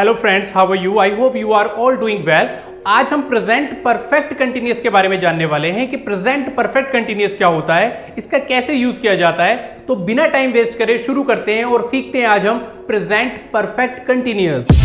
Hello friends, how are you? I hope you are all doing well. आज हम present perfect continuous के बारे में जानने वाले हैं कि प्रेजेंट परफेक्ट कंटिन्यूअस क्या होता है, इसका कैसे यूज किया जाता है। तो बिना टाइम वेस्ट करे शुरू करते हैं और सीखते हैं आज हम present perfect continuous.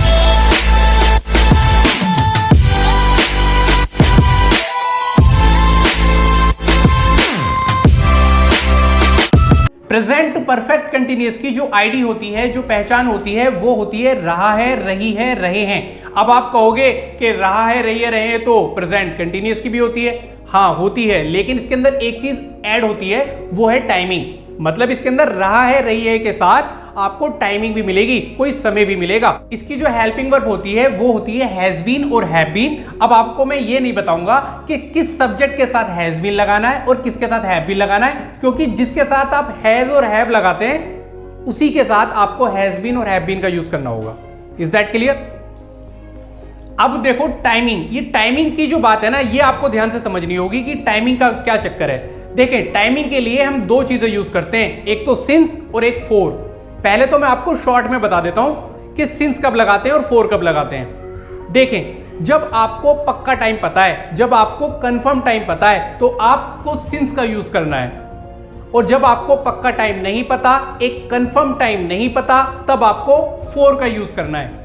Present perfect continuous की जो आईडी होती है, जो पहचान होती है, वो होती है रहा है, रही है, रहे हैं। अब आप कहोगे कि रहा है, रही है, रहे हैं तो प्रेजेंट कंटिन्यूअस की भी होती है। हाँ होती है, लेकिन इसके अंदर एक चीज ऐड होती है, वो है टाइमिंग। मतलब इसके अंदर रहा है, रही है के साथ आपको टाइमिंग भी मिलेगी, कोई समय भी मिलेगा। इसकी जो हेल्पिंग वर्ब होती है वो होती है हैज बीन और हैव बीन। अब आपको मैं ये नहीं बताऊंगा कि किस सब्जेक्ट के साथ हैज बीन लगाना है और किसके साथ हैव बीन लगाना है, क्योंकि जिसके साथ आप हैज और हैव लगाते हैं उसी के साथ आपको हैज बीन और हैव बीन का यूज करना होगा। Is that clear? अब देखो टाइमिंग, ये टाइमिंग की जो बात है ना, ये आपको ध्यान से समझनी होगी कि टाइमिंग का क्या चक्कर है। देखें, टाइमिंग के लिए हम दो चीजें यूज करते हैं, एक तो सिंस और एक फोर। पहले तो मैं आपको शॉर्ट में बता देता हूं कि सिंस कब लगाते हैं और फोर कब लगाते हैं। देखें, जब आपको पक्का टाइम पता है, जब आपको कंफर्म टाइम पता है, तो आपको सिंस का यूज करना है। और जब आपको पक्का टाइम नहीं पता, एक कंफर्म टाइम नहीं पता, तब आपको फोर का यूज करना है।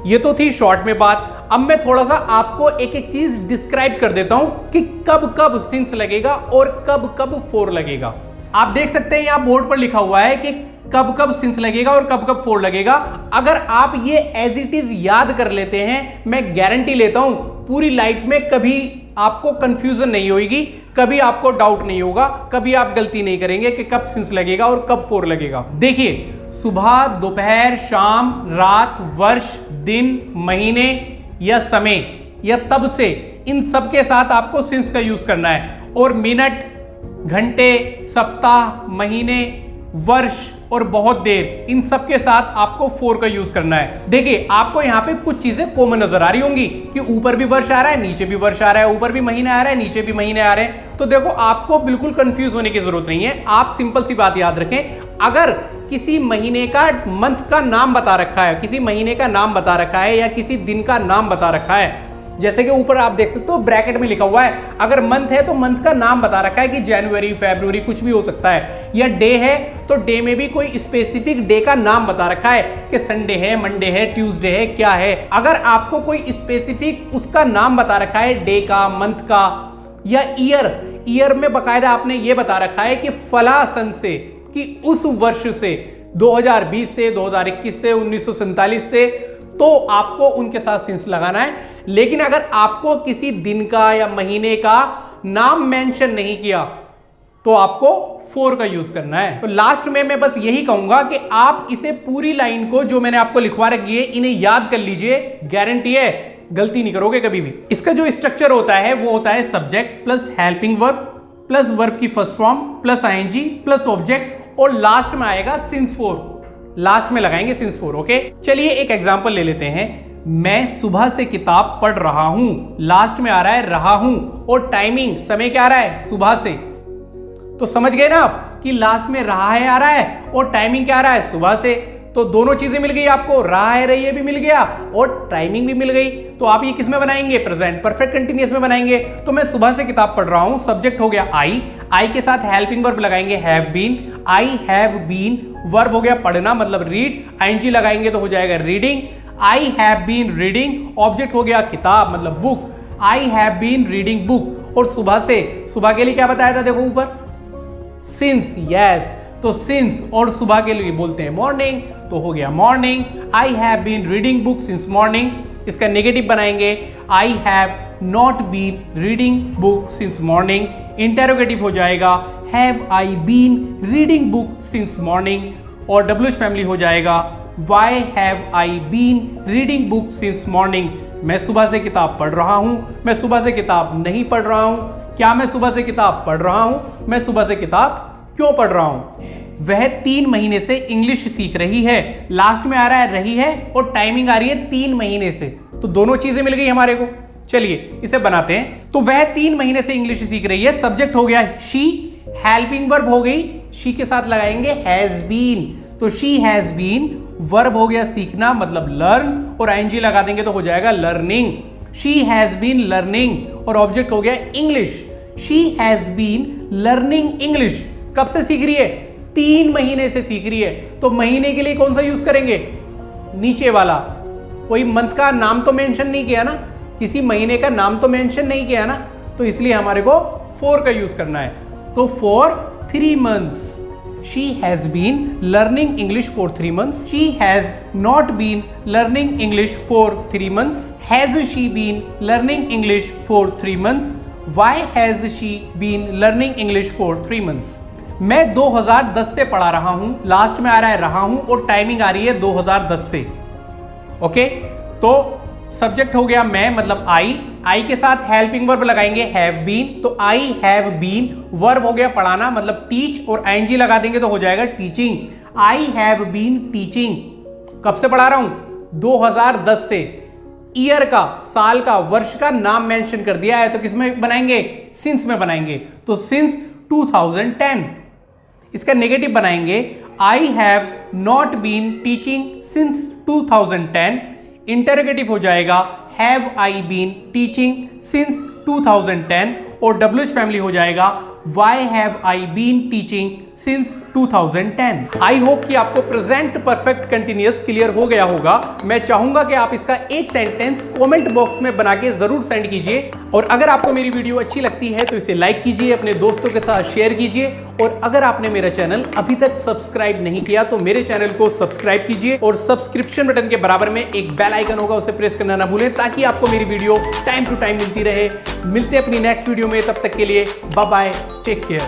ये तो थी शॉर्ट में बात। अब मैं थोड़ा सा आपको एक एक चीज डिस्क्राइब कर देता हूं कि कब कब सिंस लगेगा और कब कब फोर लगेगा। आप देख सकते हैं यहां बोर्ड पर लिखा हुआ है कि कब कब सिंस लगेगा और कब कब फोर लगेगा। अगर आप ये एज इट इज याद कर लेते हैं, मैं गारंटी लेता हूं पूरी लाइफ में कभी आपको कंफ्यूजन नहीं होगी, कभी आपको डाउट नहीं होगा, कभी आप गलती नहीं करेंगे कि कब सिंस लगेगा और कब फोर लगेगा। देखिए, सुबह, दोपहर, शाम, रात, वर्ष, दिन, महीने या समय या तब से, इन सब के साथ आपको सिंस का यूज करना है। और मिनट, घंटे, सप्ताह, महीने, वर्ष और बहुत देर, इन सब के साथ आपको फोर का यूज करना है। देखिए, आपको यहां पे कुछ चीजें कॉमन नजर आ रही होंगी कि ऊपर भी वर्ष आ रहा है, नीचे भी वर्ष आ रहा है, ऊपर भी महीना आ रहा है, नीचे भी महीने आ रहे हैं। तो देखो, आपको बिल्कुल कंफ्यूज होने की जरूरत नहीं है। आप सिंपल सी बात याद रखें, अगर किसी महीने का मंथ का नाम बता रखा है, किसी महीने का नाम बता रखा है या किसी दिन का नाम बता रखा है, जैसे कि ऊपर आप देख सकते हो ब्रैकेट में लिखा हुआ है, अगर मंथ है तो मंथ का नाम बता रखा है कि जनवरी, फरवरी, कुछ भी हो सकता है। या डे है तो डे में भी कोई स्पेसिफिक डे का नाम बता रखा है कि संडे है, मंडे है, ट्यूसडे है, क्या है। अगर आपको कोई स्पेसिफिक उसका नाम बता रखा है, डे का, मंथ का या ईयर में बकायदा आपने ये बता रखा है कि फला सन से, कि उस वर्ष से, 2020 से, 2021 से, 1947 से, तो आपको उनके साथ सिंस लगाना है। लेकिन अगर आपको किसी दिन का या महीने का नाम मेंशन नहीं किया तो आपको फोर का यूज करना है। तो लास्ट में मैं बस यही कहूंगा कि आप इसे पूरी लाइन को जो मैंने आपको लिखवा रखी है, इन्हें याद कर लीजिए, गारंटी है गलती नहीं करोगे कभी भी। इसका जो स्ट्रक्चर होता है वो होता है subject plus helping verb plus verb की first form plus ING plus object और लास्ट में आएगा सिंस फोर। लास्ट में लगाएंगे सिंस फोर। ओके, चलिए एक एग्जांपल ले लेते हैं। मैं सुबह से किताब पढ़ रहा हूं, लास्ट में आ रहा है रहा हूं और टाइमिंग, समय क्या आ रहा है, सुबह से। तो समझ गए ना आप कि लास्ट में रहा है आ रहा है और टाइमिंग क्या आ रहा है, सुबह से। तो दोनों चीजें मिल गई आपको, रहा है, रही है भी मिल गया और टाइमिंग भी मिल गई। तो आप ये किस में बनाएंगे, प्रेजेंट परफेक्ट कंटीन्यूअस में बनाएंगे। तो मैं सुबह से किताब पढ़ रहा हूं, सब्जेक्ट हो गया आई के साथ हेल्पिंग वर्ब लगाएंगे have been, I have been, verb हो गया पढ़ना मतलब रीड, आईएनजी लगाएंगे तो हो जाएगा reading, I have been reading, object हो गया किताब मतलब book, I have been reading book. और सुबह से, सुबह के लिए क्या बताया था, देखो ऊपर सिंस, यस। तो सिंस और सुबह के लिए बोलते हैं मॉर्निंग, तो हो गया morning. I have been reading book since morning, इसका नेगेटिव बनाएंगे I have not been reading book since morning. Interrogative हो जाएगा have I been reading book since morning और डब्ल्यूएच फैमिली हो जाएगा why have I been reading book since morning. मैं सुबह से किताब पढ़ रहा हूं, मैं सुबह से किताब नहीं पढ़ रहा हूं। क्या मैं सुबह से किताब पढ़ रहा हूं, मैं सुबह से किताब क्यों पढ़ रहा हूं। वह 3 महीने से इंग्लिश सीख रही है, लास्ट में आ रहा है रही है और टाइमिंग आ रही है 3 महीने से। तो दोनों चीजें मिल गई हमारे को। चलिए इसे बनाते हैं। तो वह 3 महीने से इंग्लिश सीख रही है, सब्जेक्ट हो गया शी, हेल्पिंग वर्ब हो गई, शी के साथ लगाएंगे हैज बीन, तो शी हैज बीन वर्ब हो गया सीखना मतलब लर्न, और आईएनजी लगा देंगे तो हो जाएगा learning. She has been learning, और ऑब्जेक्ट हो गया English. She has been learning English. कब से सीख रही है? 3 महीने से सीख रही है। तो महीने के लिए कौन सा यूज करेंगे? नीचे वाला। कोई मंथ का नाम तो मेंशन नहीं किया ना, किसी महीने का नाम तो मेंशन नहीं किया ना, तो इसलिए हमारे को फॉर का यूज करना है। तो for 3 months she has been learning English for 3 months. She has not been learning English for 3 months. Has she been learning English for 3 months? Why has she been learning English for 3 months? मैं 2010 से पढ़ा रहा हूं, last में आ रहा है रहा हूं, और टाइमिंग आ रही है 2010 से। ओके, तो सब्जेक्ट हो गया मैं मतलब आई के साथ हेल्पिंग वर्ब लगाएंगे हैव बीन, तो आई हैव बीन। वर्ब हो गया पढ़ाना मतलब टीच, और आईएनजी लगा देंगे तो हो जाएगा teaching. I have been teaching. कब से पढ़ा रहा हूं? 2010 से। ईयर का, साल का, वर्ष का नाम मेंशन कर दिया है, तो किसमें बनाएंगे? सिंस में बनाएंगे। तो सिंस 2010। इसका नेगेटिव बनाएंगे I have not been teaching since 2010। Interrogative हो जाएगा have I been teaching since 2010, और डब्ल्यूएच फैमिली हो जाएगा why have I been teaching since 2010। I hope कि आपको प्रेजेंट परफेक्ट कंटिन्यूअस क्लियर हो गया होगा। मैं चाहूंगा कि आप इसका एक सेंटेंस कमेंट बॉक्स में बना के जरूर सेंड कीजिए, और अगर आपको मेरी वीडियो अच्छी लगती है तो इसे लाइक कीजिए, अपने दोस्तों के साथ शेयर कीजिए, और अगर आपने मेरा चैनल अभी तक सब्सक्राइब नहीं किया तो मेरे चैनल को सब्सक्राइब कीजिए, और सब्सक्रिप्शन बटन के बराबर में एक बेल आइकन होगा, उसे प्रेस करना ना भूलें, ताकि आपको मेरी वीडियो टाइम टू टाइम मिलती रहे। मिलते हैं अपनी नेक्स्ट वीडियो में, तब तक के लिए बाय बाय, टेक केयर।